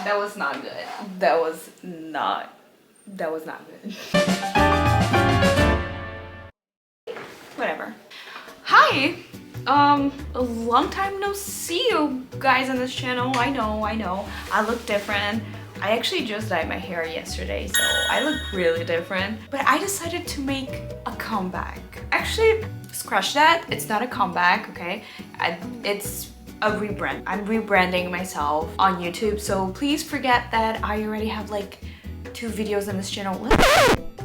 that was not good. That was not good. Whatever. Hi! A long time no see you guys on this channel. I know. I look different. I actually just dyed my hair yesterday, so I look really different. But I decided to make a comeback. Actually, scratch that. It's not a comeback, okay? It's a rebrand. I'm rebranding myself on YouTube, so please forget that I already have like 2 videos on this channel.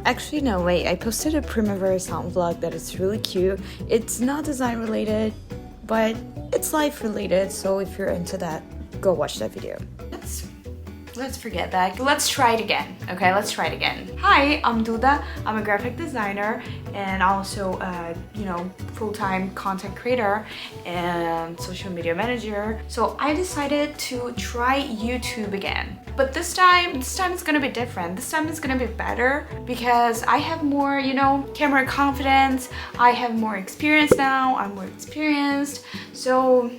Actually, no, wait. I posted a Primavera sound vlog that is really cute. It's not design related, but it's life related, so if you're into that, go watch that video. Let's forget that. Let's try it again. Okay, let's try it again. Hi, I'm Duda. I'm a graphic designer and also full-time content creator and social media manager. So I decided to try YouTube again. But this time it's gonna be different. This time it's gonna be better because I have more, camera confidence. I have more experience now. I'm more experienced. So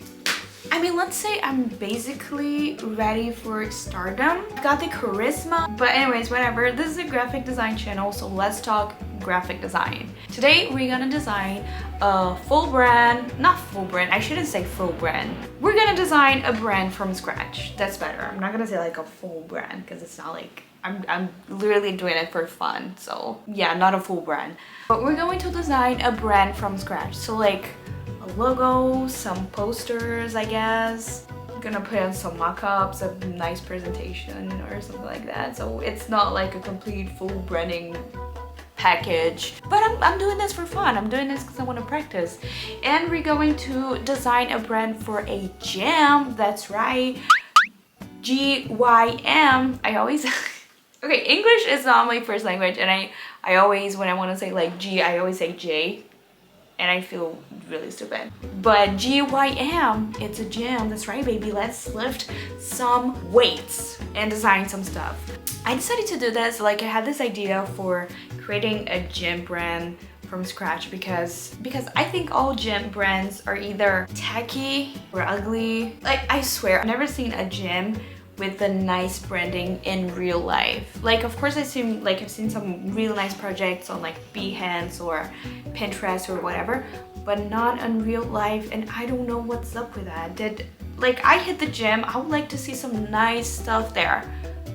I mean, let's say I'm basically ready for stardom. Got the charisma, but anyways, whatever. This is a graphic design channel, so let's talk graphic design. Today, we're gonna design a full brand, not full brand, I shouldn't say full brand. We're gonna design a brand from scratch. That's better. I'm not gonna say like a full brand because it's not like, I'm literally doing it for fun. So yeah, not a full brand. But we're going to design a brand from scratch. So like, a logo, some posters, I guess. I'm gonna put on some mock-ups, a nice presentation or something like that. So it's not like a complete full branding package. But I'm doing this for fun. I'm doing this because I want to practice. And we're going to design a brand for a gym. That's right. GYM. I always... Okay, English is not my first language. And I always, when I want to say like G, I always say J. And I feel really stupid. But GYM, it's a gym. That's right, baby. Let's lift some weights and design some stuff. I decided to do this, like I had this idea for creating a gym brand from scratch because I think all gym brands are either tacky or ugly. Like, I swear, I've never seen a gym with the nice branding in real life. Like, of course, I've seen some really nice projects on like Behance or Pinterest or whatever, but not in real life, and I don't know what's up with that. Like, I hit the gym, I would like to see some nice stuff there.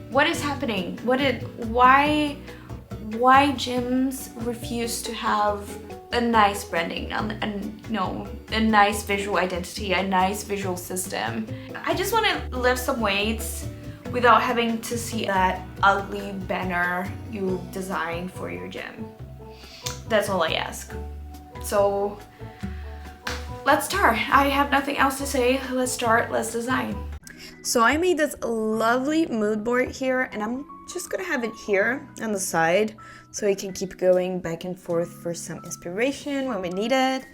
What is happening? Why gyms refuse to have a nice branding and a nice visual identity, a nice visual system? I just want to lift some weights without having to see that ugly banner you designed for your gym. That's all I ask. So let's start. I have nothing else to say. Let's start. Let's design. So I made this lovely mood board here, and I'm just gonna have it here on the side so we can keep going back and forth for some inspiration when we need it.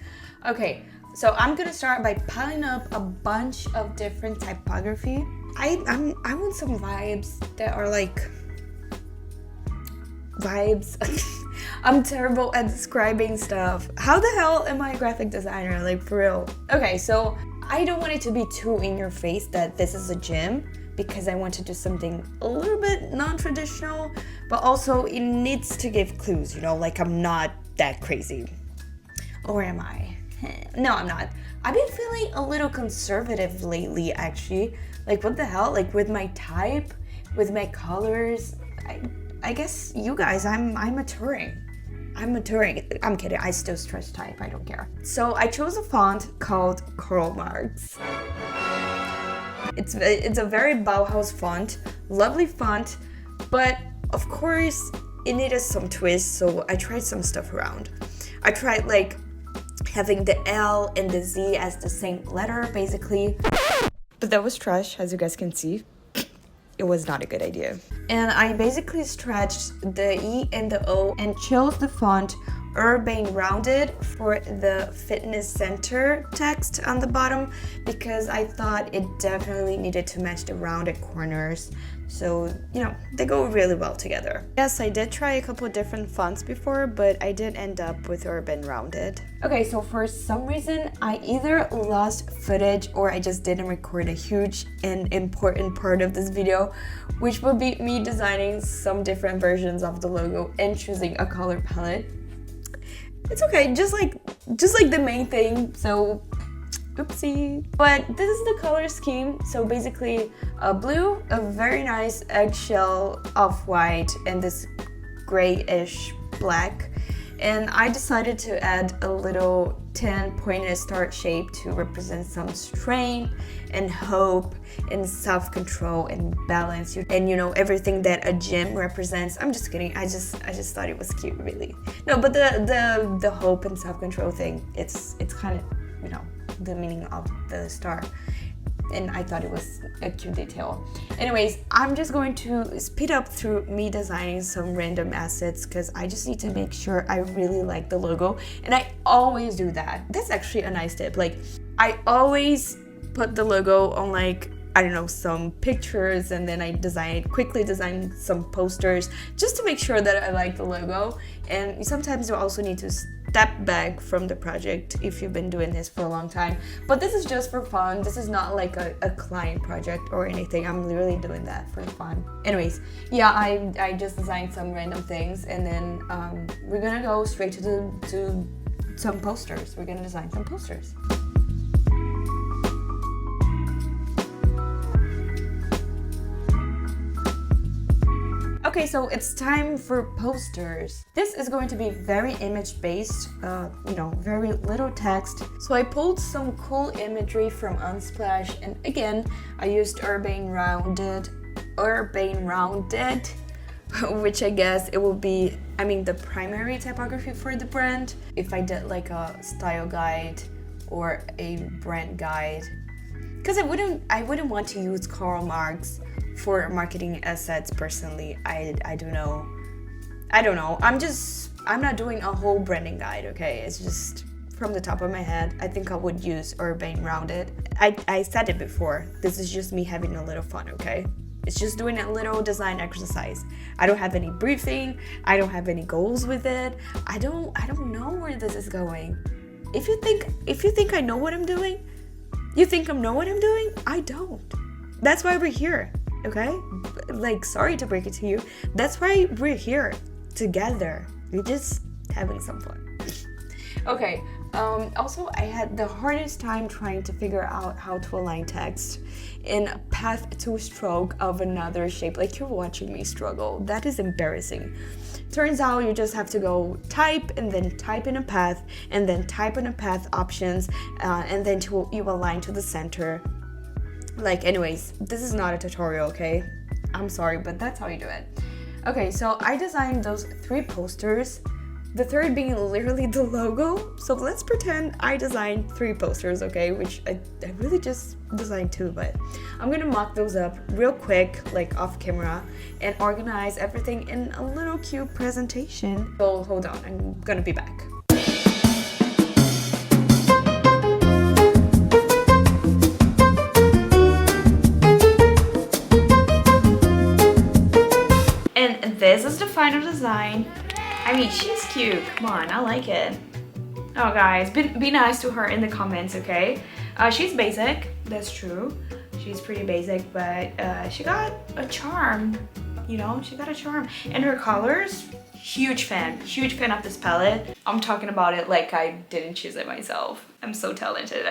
Okay, so I'm gonna start by piling up a bunch of different typography. I want some vibes that are like vibes. I'm terrible at describing stuff. How the hell am I a graphic designer? Like, for real. Okay, so I don't want it to be too in your face that this is a gym, because I want to do something a little bit non-traditional, but also it needs to give clues, like I'm not that crazy. Or am I? No, I'm not. I've been feeling a little conservative lately, actually. Like, what the hell? Like, with my type, with my colors, I guess you guys, I'm maturing. I'm kidding. I still stretch type. I don't care. So I chose a font called Karl Marx. It's a very Bauhaus font, lovely font, but of course it needed some twists, so I tried some stuff around. I tried like having the L and the Z as the same letter, basically. But that was trash, as you guys can see. It was not a good idea. And I basically stretched the E and the O and chose the font Urban Rounded for the fitness center text on the bottom because I thought it definitely needed to match the rounded corners. So, you know, they go really well together. Yes, I did try a couple different fonts before, but I did end up with Urban Rounded. Okay, so for some reason, I either lost footage or I just didn't record a huge and important part of this video, which will be me designing some different versions of the logo and choosing a color palette. It's okay, just like the main thing, so oopsie. But this is the color scheme. So basically a blue, a very nice eggshell off-white, and this grayish black. And I decided to add a little 10 pointed star shape to represent some strength and hope and self-control and balance, and you know, everything that a gem represents. I'm just kidding. I just thought it was cute, really. No, but the hope and self-control thing, it's kind of, you know, the meaning of the star, and I thought it was a cute detail. Anyways, I'm just going to speed up through me designing some random assets because I just need to make sure I really like the logo, and I always do that. That's actually a nice tip. Like, I always put the logo on, like, I don't know, some pictures, and then I quickly design some posters just to make sure that I like the logo. And sometimes you also need to step back from the project if you've been doing this for a long time. But this is just for fun. This is not like a client project or anything. I'm literally doing that for fun. Anyways, yeah, I just designed some random things, and then we're gonna go straight to some posters. We're gonna design some posters. Okay, so it's time for posters. This is going to be very image-based, you know, very little text. So I pulled some cool imagery from Unsplash, and again, I used Urban Rounded, which I guess it will be, I mean, the primary typography for the brand. If I did like a style guide or a brand guide, because I wouldn't want to use Karl Marx for marketing assets personally. I don't know. I'm not doing a whole branding guide, okay? It's just from the top of my head. I think I would use Urban Rounded. I said it before. This is just me having a little fun, okay? It's just doing a little design exercise. I don't have any briefing. I don't have any goals with it. I don't know where this is going. If you think I know what I'm doing, you think I know what I'm doing? I don't. That's why we're here. Okay? Like, sorry to break it to you. That's why we're here together. We're just having some fun. Okay, also I had the hardest time trying to figure out how to align text in a path to stroke of another shape. Like, you're watching me struggle. That is embarrassing. Turns out you just have to go type and then type in a path and then type in a path options and then you align to the center. Like, anyways, this is not a tutorial, okay? I'm sorry, but that's how you do it. Okay, so I designed those 3 posters, the third being literally the logo. So let's pretend I designed 3 posters, okay? Which I really just designed 2, but I'm gonna mock those up real quick, like off camera, and organize everything in a little cute presentation. So hold on, I'm gonna be back. This is the final design. I mean, she's cute. Come on, I like it. Oh, guys, be nice to her in the comments, okay? She's basic, that's true. She's pretty basic, but she got a charm. You know, she got a charm. And her colors, huge fan of this palette. I'm talking about it like I didn't choose it myself. I'm so talented,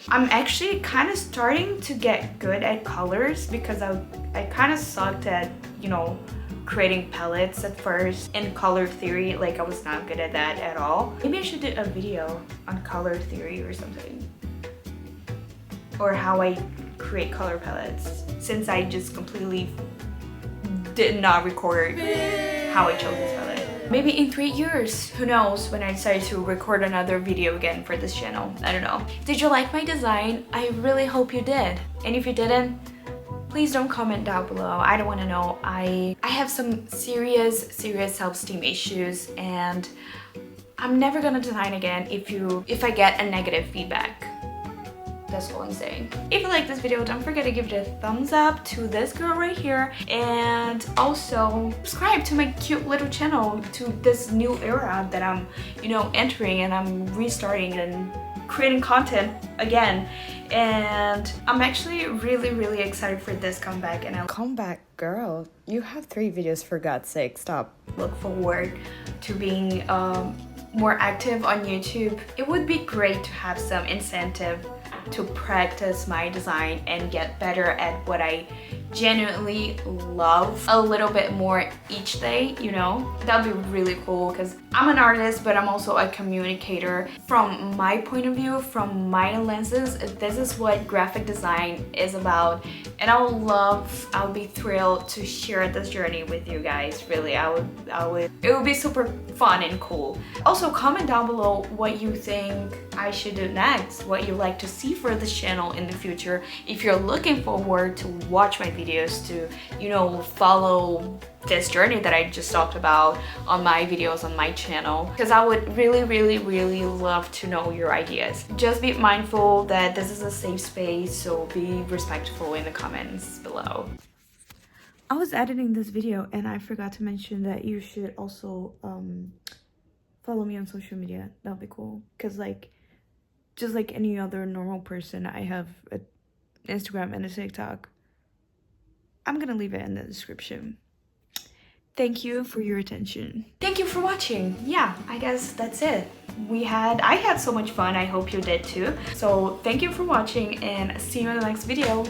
I'm actually kind of starting to get good at colors because I kind of sucked at, you know, creating palettes at first in color theory. Like, I was not good at that at all. Maybe I should do a video on color theory or something, or how I create color palettes, since I just completely did not record how I chose this palette. Maybe in 3 years, who knows, when I decide to record another video again for this channel. I don't know. Did you like my design? I really hope you did. And if you didn't, please don't comment down below. I don't want to know. I have some serious self-esteem issues, and I'm never gonna design again if I get a negative feedback. That's all I'm saying. If you like this video, don't forget to give it a thumbs up to this girl right here, and also subscribe to my cute little channel, to this new era that I'm, you know, entering, and I'm restarting and creating content again. And I'm actually really excited for this comeback, and I Comeback, girl. You have 3 videos, for God's sake. Stop. look forward to being more active on YouTube. It would be great to have some incentive to practice my design and get better at what I genuinely love a little bit more each day, you know? That'd be really cool, because I'm an artist, but I'm also a communicator. From my point of view, from my lenses, this is what graphic design is about, and I'll be thrilled to share this journey with you guys. Really, it would be super fun and cool. Also, comment down below what you think I should do next, what you like to see for this channel in the future, if you're looking forward to watch my videos, to, you know, follow this journey that I just talked about on my videos on my channel, because I would really love to know your ideas. Just be mindful that this is a safe space, so be respectful in the comments below. I was editing this video and I forgot to mention that you should also follow me on social media. That'll be cool, because like, just like any other normal person, I have an Instagram and a TikTok. I'm gonna leave it in the description. Thank you for your attention. Thank you for watching. Yeah, I guess that's it. I had so much fun. I hope you did too. So thank you for watching, and see you in the next video.